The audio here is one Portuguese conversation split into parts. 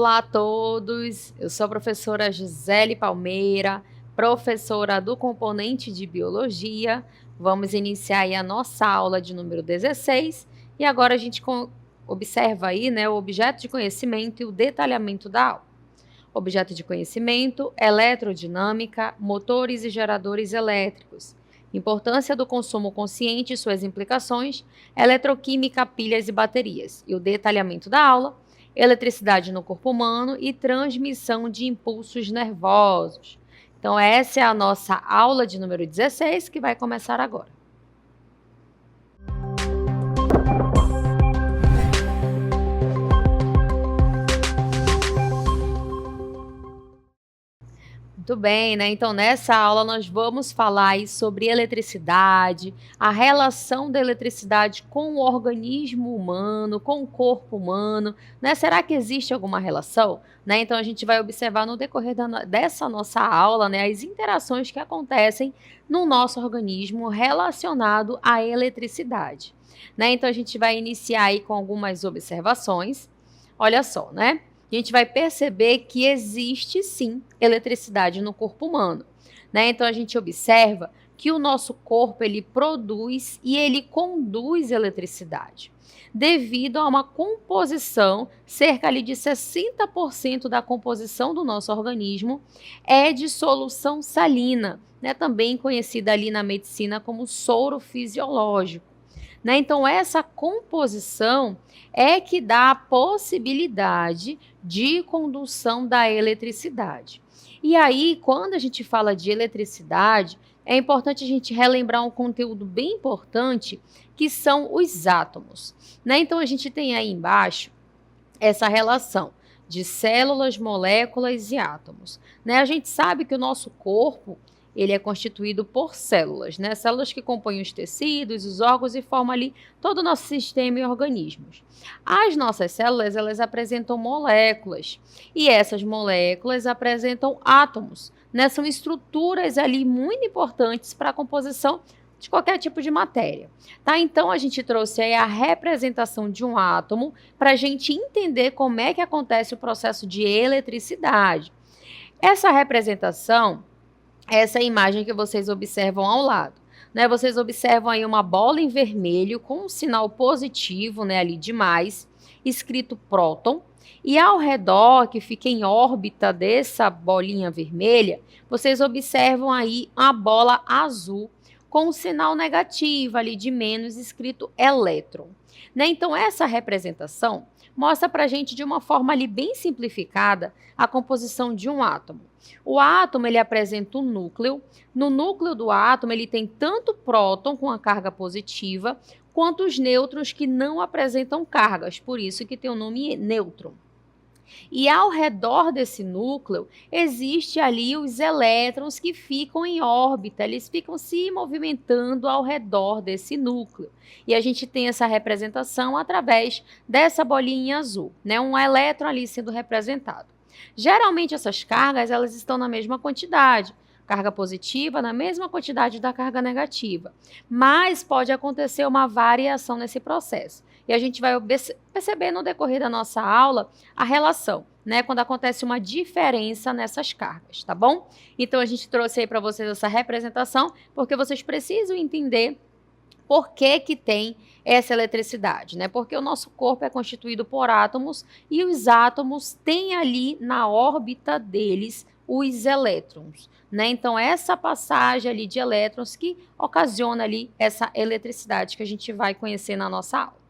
Olá a todos, eu sou a professora Gisele Palmeira, professora do componente de Biologia. Vamos iniciar aí a nossa aula de número 16 e agora a gente observa aí, né, o objeto de conhecimento e o detalhamento da aula. Objeto de conhecimento, eletrodinâmica, motores e geradores elétricos. Importância do consumo consciente e suas implicações, eletroquímica, pilhas e baterias. E o detalhamento da aula, eletricidade no corpo humano e transmissão de impulsos nervosos. Então, essa é a nossa aula de número 16, que vai começar agora. Muito bem, né? Então, nessa aula nós vamos falar aí sobre eletricidade, a relação da eletricidade com o organismo humano, com o corpo humano, né? Será que existe alguma relação? Né? Então, a gente vai observar no decorrer dessa nossa aula, né, as interações que acontecem no nosso organismo relacionado à eletricidade. Né? Então, a gente vai iniciar aí com algumas observações. Olha só, né? A gente vai perceber que existe sim eletricidade no corpo humano, né? Então a gente observa que o nosso corpo ele produz e ele conduz eletricidade, devido a uma composição, cerca ali de 60% da composição do nosso organismo é de solução salina, né? Também conhecida ali na medicina como soro fisiológico. Né? Então, essa composição é que dá a possibilidade de condução da eletricidade. E aí, quando a gente fala de eletricidade, é importante a gente relembrar um conteúdo bem importante, que são os átomos. Né? Então, a gente tem aí embaixo essa relação de células, moléculas e átomos. Né? A gente sabe que o nosso corpo ele é constituído por células, né? Células que compõem os tecidos, os órgãos e formam ali todo o nosso sistema e organismos. As nossas células, elas apresentam moléculas e essas moléculas apresentam átomos, né? São estruturas ali muito importantes para a composição de qualquer tipo de matéria. Tá? Então, a gente trouxe aí a representação de um átomo para a gente entender como é que acontece o processo de eletricidade. Essa representação, essa imagem que vocês observam ao lado, né? Vocês observam aí uma bola em vermelho com um sinal positivo, né, ali de mais, escrito próton, e ao redor, que fica em órbita dessa bolinha vermelha, vocês observam aí a bola azul com um sinal negativo ali de menos, escrito elétron. Né? Então, essa representação mostra para a gente de uma forma ali bem simplificada a composição de um átomo. O átomo ele apresenta um núcleo. No núcleo do átomo ele tem tanto próton com a carga positiva quanto os nêutrons que não apresentam cargas, por isso que tem o nome nêutron. E ao redor desse núcleo existe ali os elétrons que ficam em órbita, eles ficam se movimentando ao redor desse núcleo. E a gente tem essa representação através dessa bolinha azul, né? Um elétron ali sendo representado. Geralmente essas cargas elas estão na mesma quantidade, carga positiva na mesma quantidade da carga negativa, mas pode acontecer uma variação nesse processo. E a gente vai perceber no decorrer da nossa aula a relação, né, quando acontece uma diferença nessas cargas, tá bom? Então a gente trouxe aí para vocês essa representação, porque vocês precisam entender por que que tem essa eletricidade, né? Porque o nosso corpo é constituído por átomos e os átomos têm ali na órbita deles os elétrons, né? Então, essa passagem ali de elétrons que ocasiona ali essa eletricidade que a gente vai conhecer na nossa aula.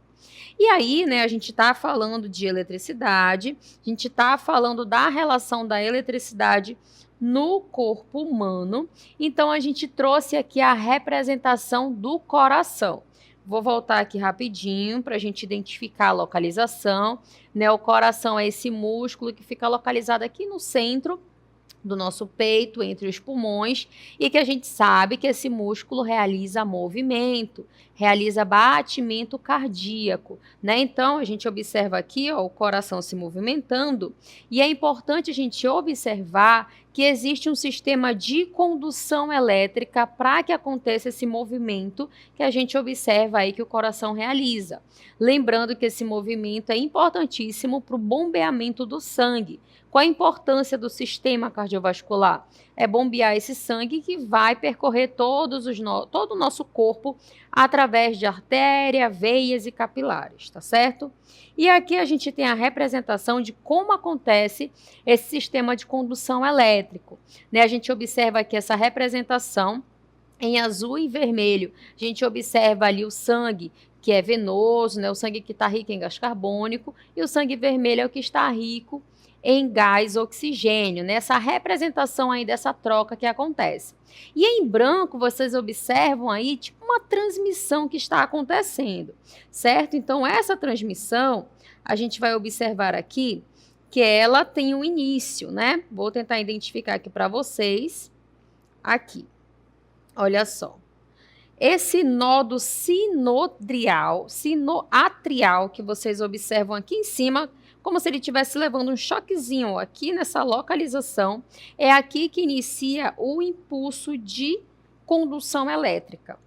E aí, né, a gente está falando de eletricidade, a gente está falando da relação da eletricidade no corpo humano. Então, a gente trouxe aqui a representação do coração. Vou voltar aqui rapidinho para a gente identificar a localização. Né? O coração é esse músculo que fica localizado aqui no centro do nosso peito, entre os pulmões, e que a gente sabe que esse músculo realiza movimento, realiza batimento cardíaco, né? Então, a gente observa aqui, ó, o coração se movimentando, e é importante a gente observar que existe um sistema de condução elétrica para que aconteça esse movimento que a gente observa aí que o coração realiza. Lembrando que esse movimento é importantíssimo para o bombeamento do sangue. Qual a importância do sistema cardiovascular? É bombear esse sangue que vai percorrer todo o nosso corpo através de artéria, veias e capilares, tá certo? E aqui a gente tem a representação de como acontece esse sistema de condução elétrico, né? A gente observa aqui essa representação em azul e vermelho. A gente observa ali o sangue que é venoso, né? O sangue que está rico em gás carbônico, e o sangue vermelho é o que está rico em gás oxigênio, né? Essa representação aí dessa troca que acontece. E em branco, vocês observam aí tipo uma transmissão que está acontecendo, certo? Então, essa transmissão, a gente vai observar aqui que ela tem um início, né? Vou tentar identificar aqui para vocês. Aqui, olha só. Esse nodo sinoatrial que vocês observam aqui em cima, como se ele estivesse levando um choquezinho aqui nessa localização, é aqui que inicia o impulso de condução elétrica.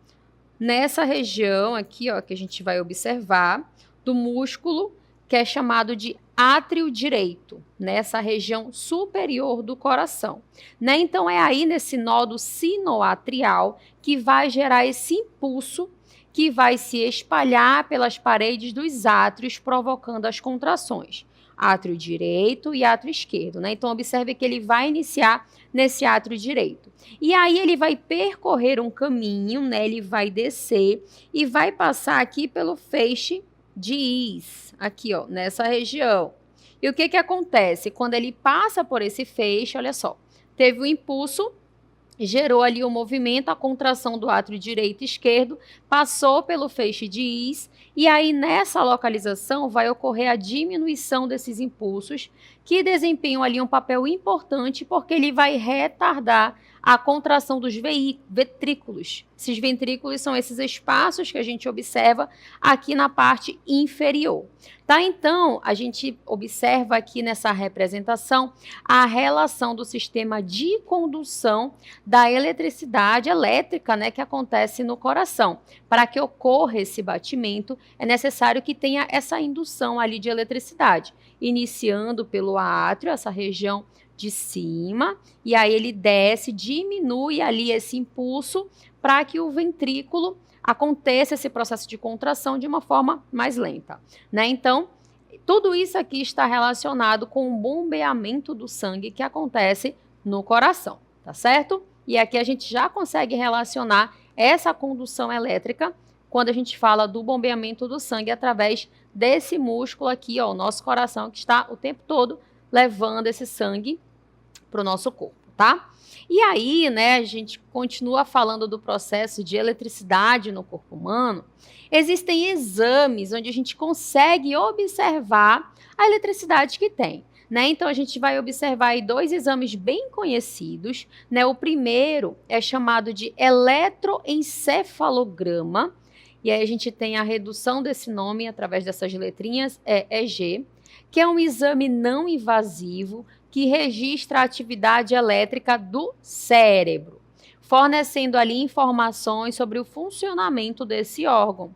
Nessa região aqui, ó, que a gente vai observar, do músculo que é chamado de átrio direito, nessa região superior do coração, né? Então, é aí nesse nodo sinoatrial que vai gerar esse impulso que vai se espalhar pelas paredes dos átrios, provocando as contrações. Átrio direito e átrio esquerdo, né? Então, observe que ele vai iniciar nesse átrio direito. E aí ele vai percorrer um caminho, né? Ele vai descer e vai passar aqui pelo feixe de Is, aqui, ó, nessa região. E o que que acontece? Quando ele passa por esse feixe, olha só, teve um impulso, gerou ali o movimento, a contração do átrio direito e esquerdo, passou pelo feixe de Is, e aí nessa localização vai ocorrer a diminuição desses impulsos, que desempenham ali um papel importante, porque ele vai retardar a contração dos ventrículos. Esses ventrículos são esses espaços que a gente observa aqui na parte inferior. Tá? Então, a gente observa aqui nessa representação a relação do sistema de condução da eletricidade elétrica, né, que acontece no coração. Para que ocorra esse batimento, é necessário que tenha essa indução ali de eletricidade, iniciando pelo átrio, essa região de cima, e aí ele desce, diminui ali esse impulso para que o ventrículo aconteça esse processo de contração de uma forma mais lenta, né? Então, tudo isso aqui está relacionado com o bombeamento do sangue que acontece no coração, tá certo? E aqui a gente já consegue relacionar essa condução elétrica quando a gente fala do bombeamento do sangue através desse músculo aqui, ó, o nosso coração, que está o tempo todo levando esse sangue para o nosso corpo, tá? E aí, né, a gente continua falando do processo de eletricidade no corpo humano. Existem exames onde a gente consegue observar a eletricidade que tem, né? Então, a gente vai observar aí dois exames bem conhecidos, né? O primeiro é chamado de eletroencefalograma, e aí a gente tem a redução desse nome através dessas letrinhas, EEG, que é um exame não invasivo que registra a atividade elétrica do cérebro, fornecendo ali informações sobre o funcionamento desse órgão.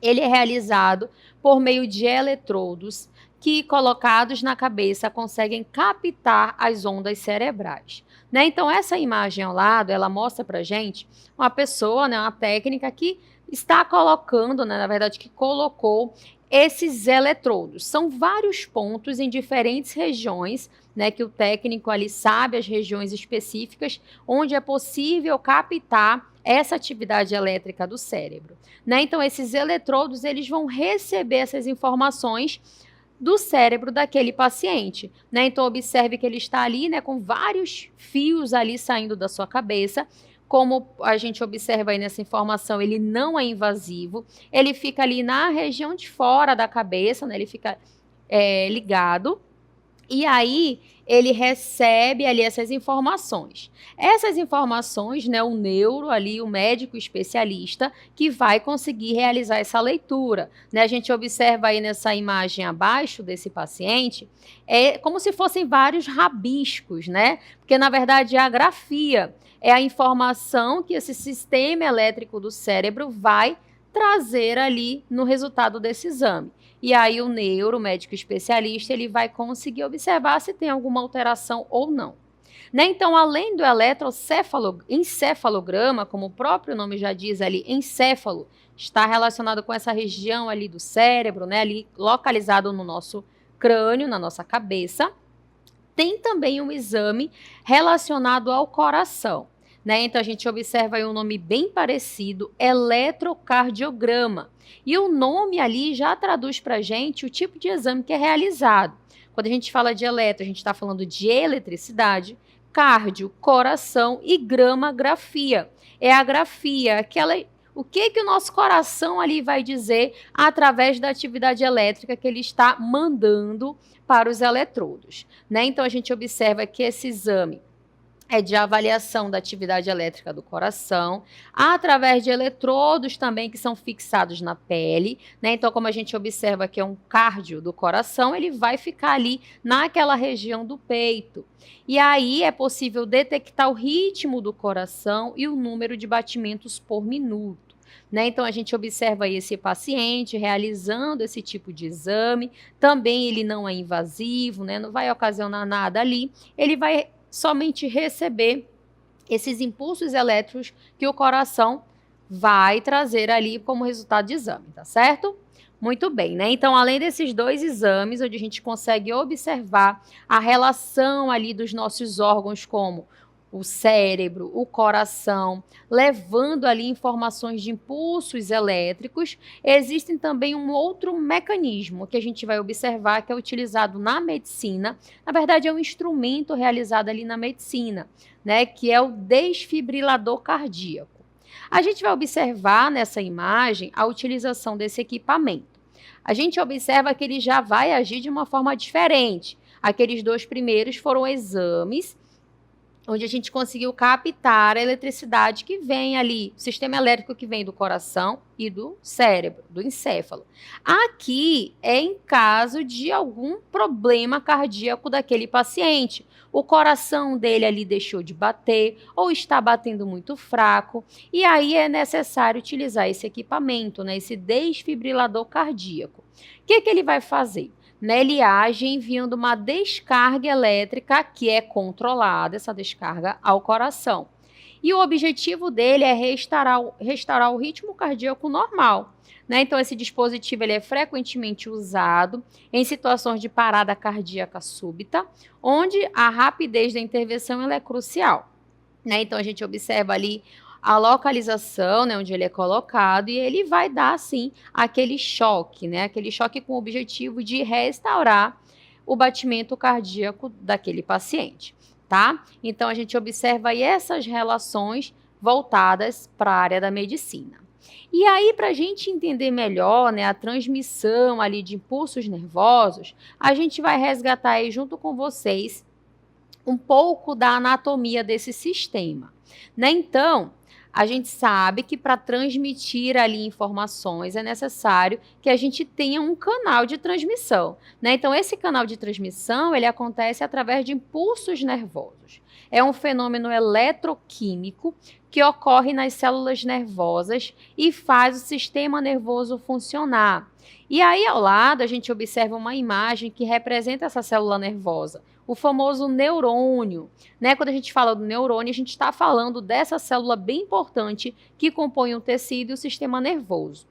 Ele é realizado por meio de eletrodos que, colocados na cabeça, conseguem captar as ondas cerebrais, né? Então, essa imagem ao lado, ela mostra pra gente uma pessoa, né, uma técnica que está colocando, né, na verdade, que colocou esses eletrodos. São vários pontos em diferentes regiões, né, que o técnico ali sabe as regiões específicas onde é possível captar essa atividade elétrica do cérebro, né? Então, esses eletrodos, eles vão receber essas informações do cérebro daquele paciente, né? Então, observe que ele está ali, né, com vários fios ali saindo da sua cabeça. Como a gente observa aí nessa informação, ele não é invasivo, ele fica ali na região de fora da cabeça, né? Ele fica ligado. E aí ele recebe ali essas informações. Essas informações, né, o neuro ali, o médico especialista, que vai conseguir realizar essa leitura. Né? A gente observa aí nessa imagem abaixo desse paciente, é como se fossem vários rabiscos, né? Porque na verdade é a grafia, é a informação que esse sistema elétrico do cérebro vai trazer ali no resultado desse exame. E aí o neuro, o médico especialista, ele vai conseguir observar se tem alguma alteração ou não. Né? Então, além do encefalograma, como o próprio nome já diz ali, encéfalo, está relacionado com essa região ali do cérebro, né? Ali localizado no nosso crânio, na nossa cabeça, tem também um exame relacionado ao coração. Né? Então, a gente observa aí um nome bem parecido, eletrocardiograma. E o nome ali já traduz para a gente o tipo de exame que é realizado. Quando a gente fala de eletro, a gente está falando de eletricidade, cardio, coração e grama-grafia. É a grafia, o que o nosso coração ali vai dizer através da atividade elétrica que ele está mandando para os eletrodos. Né? Então, a gente observa que esse exame é de avaliação da atividade elétrica do coração, através de eletrodos também que são fixados na pele, né? Então, como a gente observa que é um cardio do coração, ele vai ficar ali naquela região do peito. E aí é possível detectar o ritmo do coração e o número de batimentos por minuto. Né? Então, a gente observa aí esse paciente realizando esse tipo de exame. Também ele não é invasivo, né? Não vai ocasionar nada ali. Ele vai somente receber esses impulsos elétricos que o coração vai trazer ali como resultado de exame, tá certo? Muito bem, né? Então, além desses dois exames, onde a gente consegue observar a relação ali dos nossos órgãos, como o cérebro, o coração, levando ali informações de impulsos elétricos, existem também um outro mecanismo que a gente vai observar que é utilizado na medicina. Na verdade, é um instrumento realizado ali na medicina, né, que é o desfibrilador cardíaco. A gente vai observar nessa imagem a utilização desse equipamento. A gente observa que ele já vai agir de uma forma diferente. Aqueles dois primeiros foram exames onde a gente conseguiu captar a eletricidade que vem ali, o sistema elétrico que vem do coração e do cérebro, do encéfalo. Aqui é em caso de algum problema cardíaco daquele paciente. O coração dele ali deixou de bater ou está batendo muito fraco, e aí é necessário utilizar esse equipamento, né, esse desfibrilador cardíaco. O que ele vai fazer? Né, ele age enviando uma descarga elétrica que é controlada, essa descarga, ao coração. E o objetivo dele é restaurar o ritmo cardíaco normal. Né? Então, esse dispositivo ele é frequentemente usado em situações de parada cardíaca súbita, onde a rapidez da intervenção ela é crucial. Né? Então, a gente observa ali a localização, né, onde ele é colocado, e ele vai dar, sim, aquele choque, né, aquele choque com o objetivo de restaurar o batimento cardíaco daquele paciente, tá? Então, a gente observa aí essas relações voltadas para a área da medicina. E aí, para a gente entender melhor, né, a transmissão ali de impulsos nervosos, a gente vai resgatar aí junto com vocês um pouco da anatomia desse sistema, né? Então, a gente sabe que para transmitir ali informações é necessário que a gente tenha um canal de transmissão, né? Então, esse canal de transmissão, ele acontece através de impulsos nervosos. É um fenômeno eletroquímico que ocorre nas células nervosas e faz o sistema nervoso funcionar. E aí, ao lado, a gente observa uma imagem que representa essa célula nervosa, o famoso neurônio. Né? Quando a gente fala do neurônio, a gente está falando dessa célula bem importante que compõe o tecido e o sistema nervoso.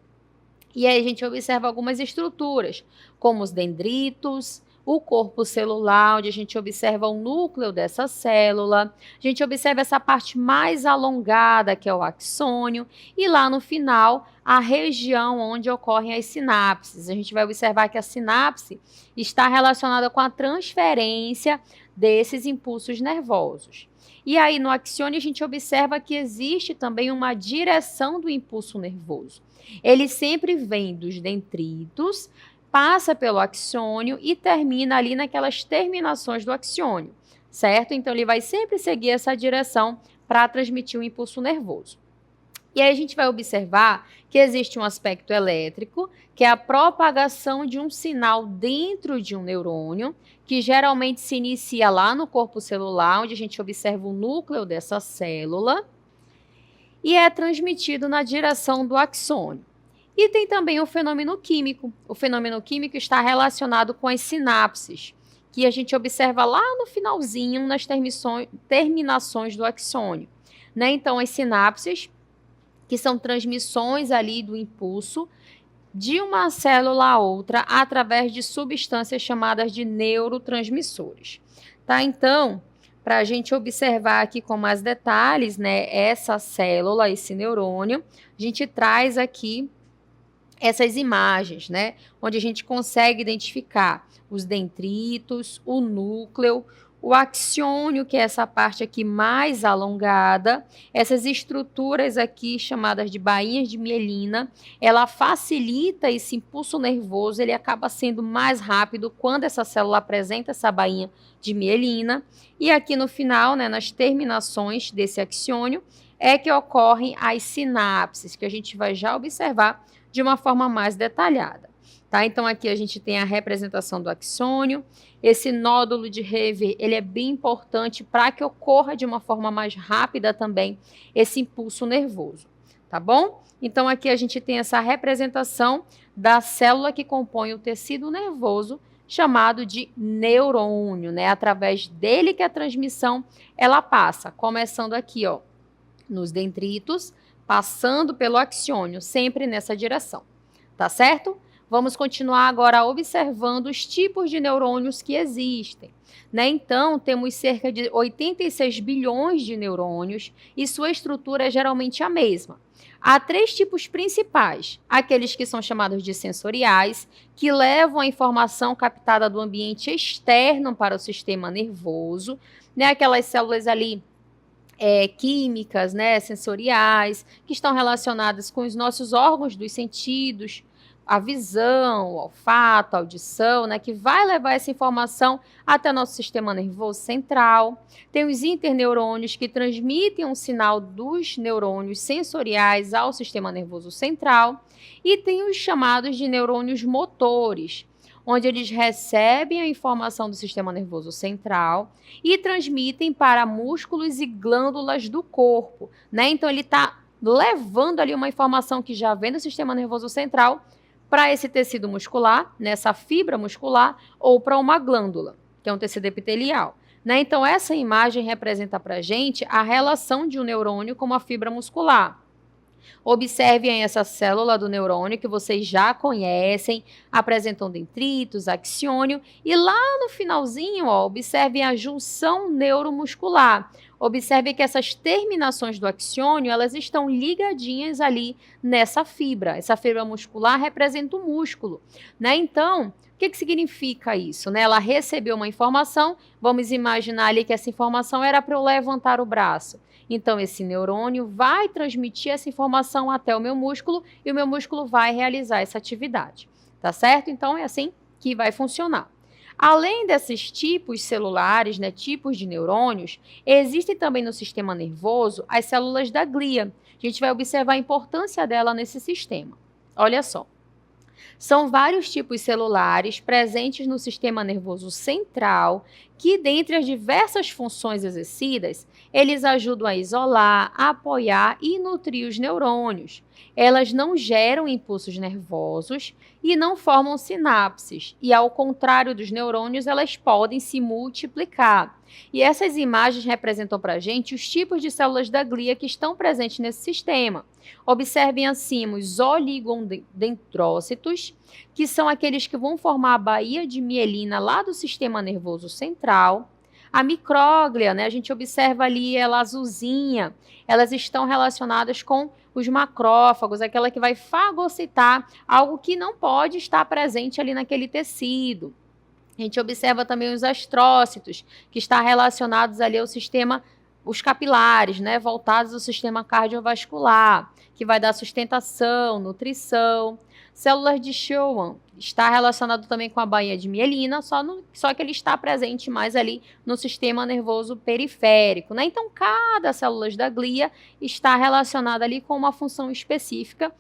E aí a gente observa algumas estruturas, como os dendritos, o corpo celular, onde a gente observa o núcleo dessa célula, a gente observa essa parte mais alongada, que é o axônio, e lá no final, a região onde ocorrem as sinapses. A gente vai observar que a sinapse está relacionada com a transferência desses impulsos nervosos. E aí, no axônio, a gente observa que existe também uma direção do impulso nervoso. Ele sempre vem dos dendritos, passa pelo axônio e termina ali naquelas terminações do axônio, certo? Então, ele vai sempre seguir essa direção para transmitir o impulso nervoso. E aí a gente vai observar que existe um aspecto elétrico, que é a propagação de um sinal dentro de um neurônio, que geralmente se inicia lá no corpo celular, onde a gente observa o núcleo dessa célula, e é transmitido na direção do axônio. E tem também o fenômeno químico. O fenômeno químico está relacionado com as sinapses, que a gente observa lá no finalzinho, nas terminações do axônio. Né? Então, as sinapses, que são transmissões ali do impulso de uma célula a outra através de substâncias chamadas de neurotransmissores. Tá? Então, para a gente observar aqui com mais detalhes, né, essa célula, esse neurônio, a gente traz aqui essas imagens, né, onde a gente consegue identificar os dendritos, o núcleo, o axônio, que é essa parte aqui mais alongada, essas estruturas aqui chamadas de bainhas de mielina, ela facilita esse impulso nervoso, ele acaba sendo mais rápido quando essa célula apresenta essa bainha de mielina, e aqui no final, né, nas terminações desse axônio, é que ocorrem as sinapses, que a gente vai já observar de uma forma mais detalhada. Tá? Então, aqui a gente tem a representação do axônio. Esse nódulo de Hoover, ele é bem importante para que ocorra de uma forma mais rápida também esse impulso nervoso, tá bom? Então, aqui a gente tem essa representação da célula que compõe o tecido nervoso, chamado de neurônio, né? Através dele que a transmissão, ela passa, começando aqui, ó, nos dendritos, passando pelo axônio, sempre nessa direção, tá certo? Vamos continuar agora observando os tipos de neurônios que existem. Né? Então, temos cerca de 86 bilhões de neurônios e sua estrutura é geralmente a mesma. Há 3 tipos principais: aqueles que são chamados de sensoriais, que levam a informação captada do ambiente externo para o sistema nervoso, né? Aquelas células ali químicas, né, sensoriais, que estão relacionadas com os nossos órgãos dos sentidos, a visão, o olfato, a audição, né, que vai levar essa informação até o nosso sistema nervoso central. Tem os interneurônios, que transmitem um sinal dos neurônios sensoriais ao sistema nervoso central. E tem os chamados de neurônios motores, onde eles recebem a informação do sistema nervoso central e transmitem para músculos e glândulas do corpo, né? Então, ele está levando ali uma informação que já vem do sistema nervoso central para esse tecido muscular, nessa fibra muscular, ou para uma glândula, que é um tecido epitelial. Né? Então, essa imagem representa para a gente a relação de um neurônio com uma fibra muscular. Observem essa célula do neurônio que vocês já conhecem, apresentam dendritos, axônio, e lá no finalzinho, ó, observem a junção neuromuscular. Observe que essas terminações do axônio, elas estão ligadinhas ali nessa fibra. Essa fibra muscular representa o músculo, né? Então, o que significa isso? Né? Ela recebeu uma informação, vamos imaginar ali que essa informação era para eu levantar o braço. Então, esse neurônio vai transmitir essa informação até o meu músculo e o meu músculo vai realizar essa atividade, tá certo? Então, é assim que vai funcionar. Além desses tipos celulares, né, tipos de neurônios, existem também no sistema nervoso as células da glia. A gente vai observar a importância dela nesse sistema. Olha só. São vários tipos celulares presentes no sistema nervoso central que, dentre as diversas funções exercidas, eles ajudam a isolar, apoiar e nutrir os neurônios. Elas não geram impulsos nervosos e não formam sinapses, e ao contrário dos neurônios, elas podem se multiplicar. E essas imagens representam para a gente os tipos de células da glia que estão presentes nesse sistema. Observem acima os oligodendrócitos, que são aqueles que vão formar a baía de mielina lá do sistema nervoso central. A micróglia, né, a gente observa ali ela azulzinha, elas estão relacionadas com os macrófagos, aquela que vai fagocitar algo que não pode estar presente ali naquele tecido. A gente observa também os astrócitos, que estão relacionados ali ao sistema os capilares, né, voltados ao sistema cardiovascular, que vai dar sustentação, nutrição. Células de Schwann está relacionado também com a baía de mielina, só que ele está presente mais ali no sistema nervoso periférico, né? Então, cada célula da glia está relacionada ali com uma função específica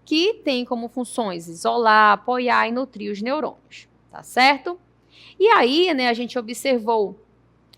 que tem como funções isolar, apoiar e nutrir os neurônios, tá certo? E aí, né, a gente observou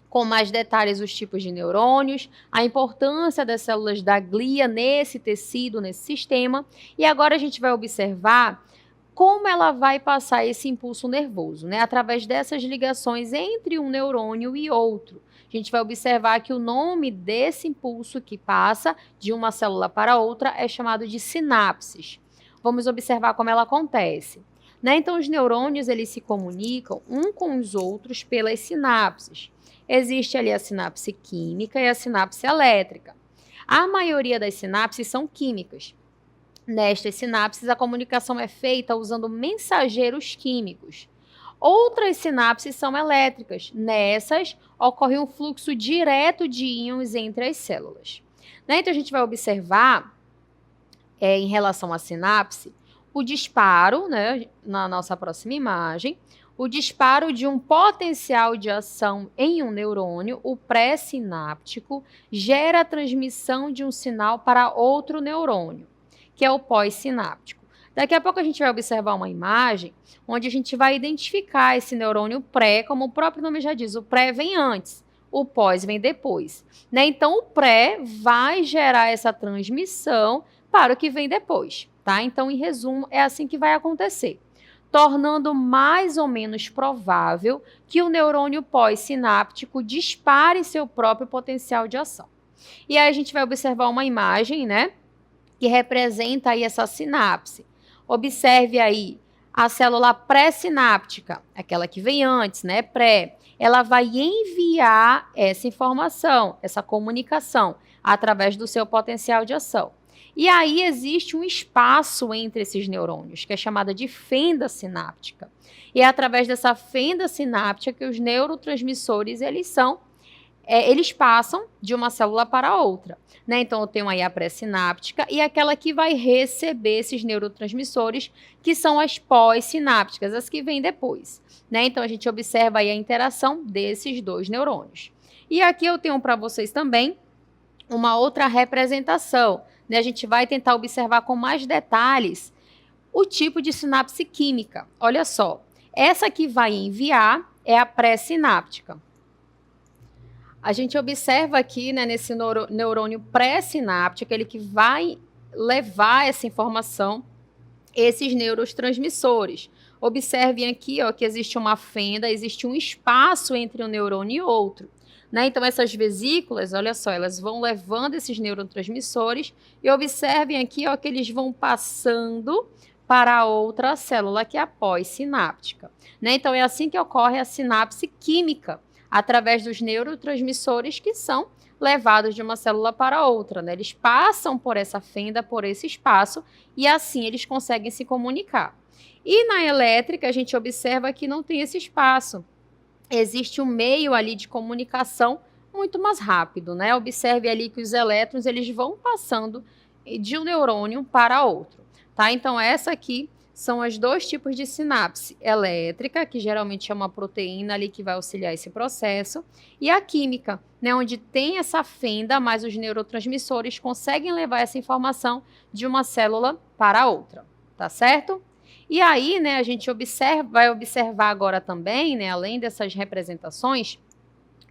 com mais detalhes os tipos de neurônios, a importância das células da glia nesse tecido, nesse sistema, e agora a gente vai observar como ela vai passar esse impulso nervoso, né? Através dessas ligações entre um neurônio e outro. A gente vai observar que o nome desse impulso que passa de uma célula para outra é chamado de sinapses. Vamos observar como ela acontece. Né? Então, os neurônios eles se comunicam um com os outros pelas sinapses. Existe ali a sinapse química e a sinapse elétrica. A maioria das sinapses são químicas. Nestas sinapses, a comunicação é feita usando mensageiros químicos. Outras sinapses são elétricas. Nessas, ocorre um fluxo direto de íons entre as células. Né? Então, a gente vai observar, em relação à sinapse, o disparo, né, na nossa próxima imagem, o disparo de um potencial de ação em um neurônio, o pré-sináptico, gera a transmissão de um sinal para outro neurônio, que é o pós-sináptico. Daqui a pouco a gente vai observar uma imagem onde a gente vai identificar esse neurônio pré, como o próprio nome já diz, o pré vem antes, o pós vem depois. Né? Então, o pré vai gerar essa transmissão para o que vem depois. Tá? Então, em resumo, é assim que vai acontecer, tornando mais ou menos provável que o neurônio pós-sináptico dispare seu próprio potencial de ação. E aí a gente vai observar uma imagem, né, que representa aí essa sinapse. Observe aí a célula pré-sináptica, aquela que vem antes, né, pré. Ela vai enviar essa informação, essa comunicação, através do seu potencial de ação. E aí existe um espaço entre esses neurônios, que é chamada de fenda sináptica. E é através dessa fenda sináptica que os neurotransmissores, eles passam de uma célula para outra. Né? Então, eu tenho aí a pré-sináptica e aquela que vai receber esses neurotransmissores, que são as pós-sinápticas, as que vêm depois. Né? Então, a gente observa aí a interação desses dois neurônios. E aqui eu tenho para vocês também uma outra representação. Né? A gente vai tentar observar com mais detalhes o tipo de sinapse química. Olha só, essa que vai enviar é a pré-sináptica. A gente observa aqui, né, nesse neurônio pré-sináptico, ele que vai levar essa informação, esses neurotransmissores. Observem aqui, ó, que existe uma fenda, existe um espaço entre um neurônio e outro. Né? Então, essas vesículas, olha só, elas vão levando esses neurotransmissores e observem aqui, ó, que eles vão passando para a outra célula, que é a pós-sináptica. Né? Então, é assim que ocorre a sinapse química, através dos neurotransmissores que são levados de uma célula para outra. Né? Eles passam por essa fenda, por esse espaço, e assim eles conseguem se comunicar. E na elétrica, a gente observa que não tem esse espaço. Existe um meio ali de comunicação muito mais rápido, né? Observe ali que os elétrons eles vão passando de um neurônio para outro, tá? Então, essa aqui são os dois tipos de sinapse: elétrica, que geralmente é uma proteína ali que vai auxiliar esse processo, e a química, né? Onde tem essa fenda, mas os neurotransmissores conseguem levar essa informação de uma célula para outra, tá certo? E aí, né, a gente vai observar agora também, né, além dessas representações,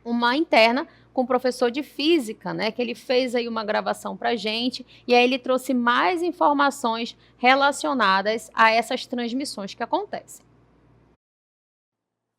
uma interna com o professor de física, né, que ele fez aí uma gravação para a gente, e aí ele trouxe mais informações relacionadas a essas transmissões que acontecem.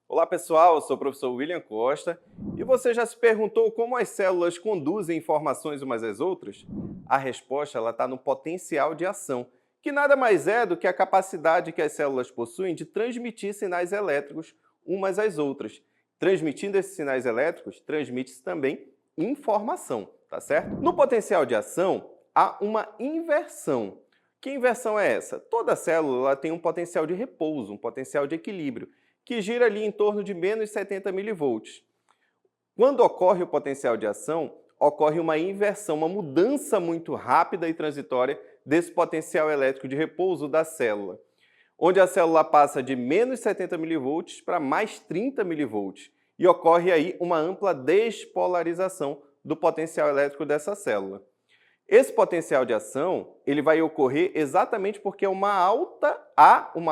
Olá pessoal, eu sou o professor William Costa e você já se perguntou como as células conduzem informações umas às outras? A resposta está no potencial de ação, que nada mais é do que a capacidade que as células possuem de transmitir sinais elétricos umas às outras. Transmitindo esses sinais elétricos, transmite-se também informação, tá certo? No potencial de ação, há uma inversão. Que inversão é essa? Toda célula tem um potencial de repouso, um potencial de equilíbrio, que gira ali em torno de menos 70 milivolts. Quando ocorre o potencial de ação, ocorre uma inversão, uma mudança muito rápida e transitória desse potencial elétrico de repouso da célula, onde a célula passa de menos 70 mV para mais 30 mV e ocorre aí uma ampla despolarização do potencial elétrico dessa célula. Esse potencial de ação ele vai ocorrer exatamente porque há uma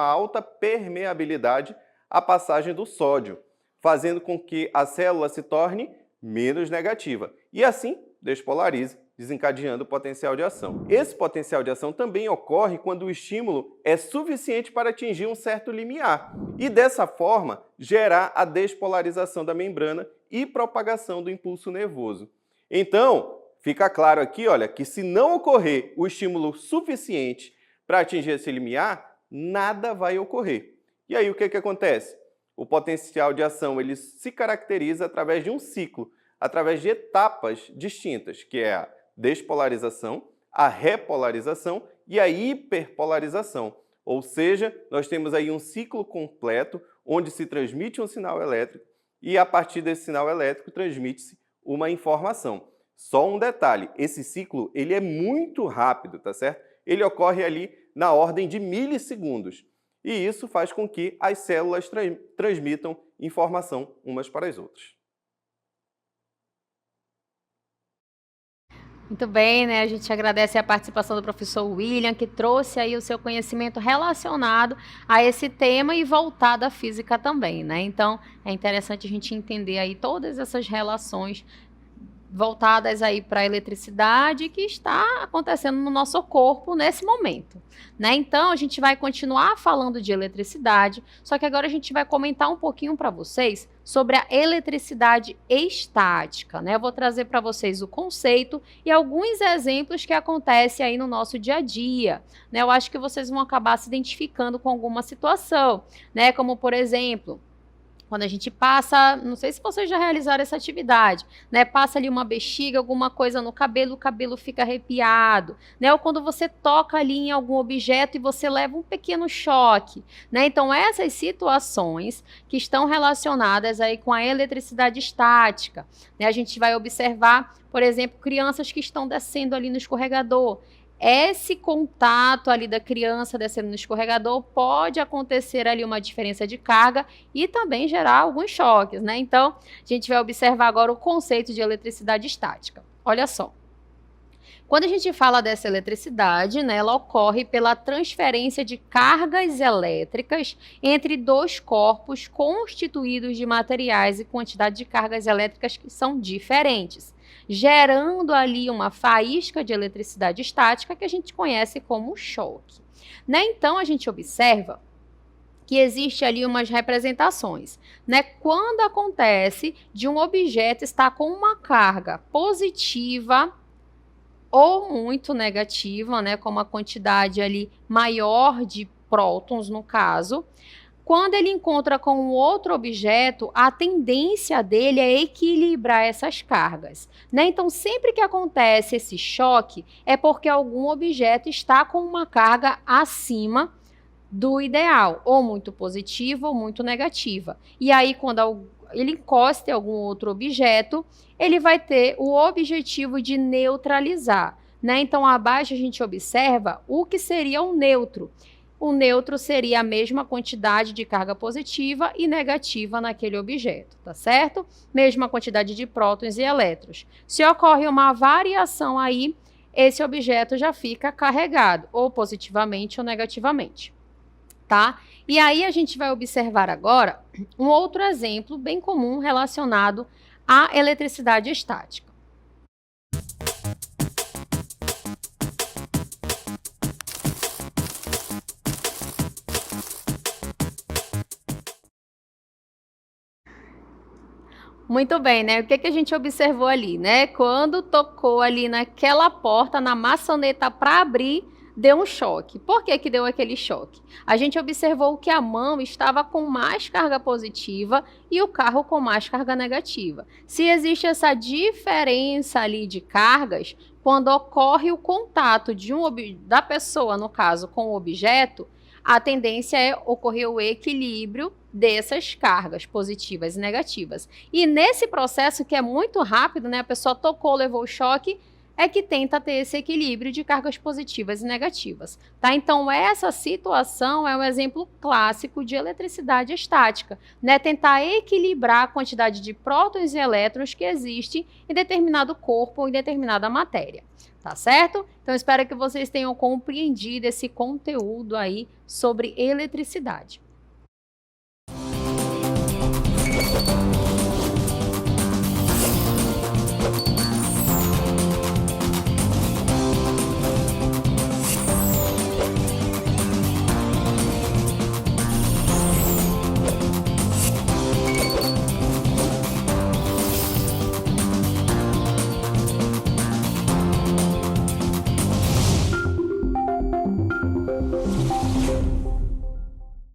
alta permeabilidade à passagem do sódio, fazendo com que a célula se torne menos negativa e assim despolarize, desencadeando o potencial de ação. Esse potencial de ação também ocorre quando o estímulo é suficiente para atingir um certo limiar e, dessa forma, gerar a despolarização da membrana e propagação do impulso nervoso. Então, fica claro aqui, olha, que se não ocorrer o estímulo suficiente para atingir esse limiar, nada vai ocorrer. E aí o que acontece? O potencial de ação ele se caracteriza através de um ciclo, através de etapas distintas, que é a despolarização, a repolarização e a hiperpolarização. Ou seja, nós temos aí um ciclo completo onde se transmite um sinal elétrico e a partir desse sinal elétrico transmite-se uma informação. Só um detalhe, esse ciclo ele é muito rápido, tá certo? Ele ocorre ali na ordem de milissegundos. E isso faz com que as células transmitam informação umas para as outras. Muito bem, né? A gente agradece a participação do professor William, que trouxe aí o seu conhecimento relacionado a esse tema e voltado à física também, né? Então, é interessante a gente entender aí todas essas relações voltadas aí para a eletricidade que está acontecendo no nosso corpo nesse momento, né? Então, a gente vai continuar falando de eletricidade, só que agora a gente vai comentar um pouquinho para vocês sobre a eletricidade estática, né? Eu vou trazer para vocês o conceito e alguns exemplos que acontecem aí no nosso dia a dia, né? Eu acho que vocês vão acabar se identificando com alguma situação, né? Como, por exemplo, quando a gente passa, não sei se vocês já realizaram essa atividade, né? Passa ali uma bexiga, alguma coisa no cabelo, o cabelo fica arrepiado, né? Ou quando você toca ali em algum objeto e você leva um pequeno choque, né? Então, essas situações que estão relacionadas aí com a eletricidade estática, né? A gente vai observar, por exemplo, crianças que estão descendo ali no escorregador. Esse contato ali da criança descendo no escorregador pode acontecer ali uma diferença de carga e também gerar alguns choques, né? Então, a gente vai observar agora o conceito de eletricidade estática. Olha só. Quando a gente fala dessa eletricidade, né, ela ocorre pela transferência de cargas elétricas entre dois corpos constituídos de materiais e quantidade de cargas elétricas que são diferentes, gerando ali uma faísca de eletricidade estática que a gente conhece como choque, né? Então, a gente observa que existe ali umas representações, né? Quando acontece de um objeto estar com uma carga positiva ou muito negativa, né, como a quantidade ali maior de prótons no caso, quando ele encontra com um outro objeto, a tendência dele é equilibrar essas cargas, né? Então, sempre que acontece esse choque, é porque algum objeto está com uma carga acima do ideal, ou muito positiva ou muito negativa. E aí, quando ele encosta em algum outro objeto, ele vai ter o objetivo de neutralizar, né? Então, abaixo a gente observa o que seria um neutro. O neutro seria a mesma quantidade de carga positiva e negativa naquele objeto, tá certo? Mesma quantidade de prótons e elétrons. Se ocorre uma variação aí, esse objeto já fica carregado, ou positivamente ou negativamente, tá? E aí a gente vai observar agora um outro exemplo bem comum relacionado à eletricidade estática. Muito bem, né? O que a gente observou ali, né? Quando tocou ali naquela porta, na maçaneta para abrir, deu um choque. Por que deu aquele choque? A gente observou que a mão estava com mais carga positiva e o carro com mais carga negativa. Se existe essa diferença ali de cargas, quando ocorre o contato da pessoa, no caso, com o objeto, a tendência é ocorrer o equilíbrio dessas cargas positivas e negativas. E nesse processo, que é muito rápido, né, a pessoa tocou, levou o choque, é que tenta ter esse equilíbrio de cargas positivas e negativas, tá? Então, essa situação é um exemplo clássico de eletricidade estática, né? Tentar equilibrar a quantidade de prótons e elétrons que existem em determinado corpo ou em determinada matéria, tá certo? Então, espero que vocês tenham compreendido esse conteúdo aí sobre eletricidade.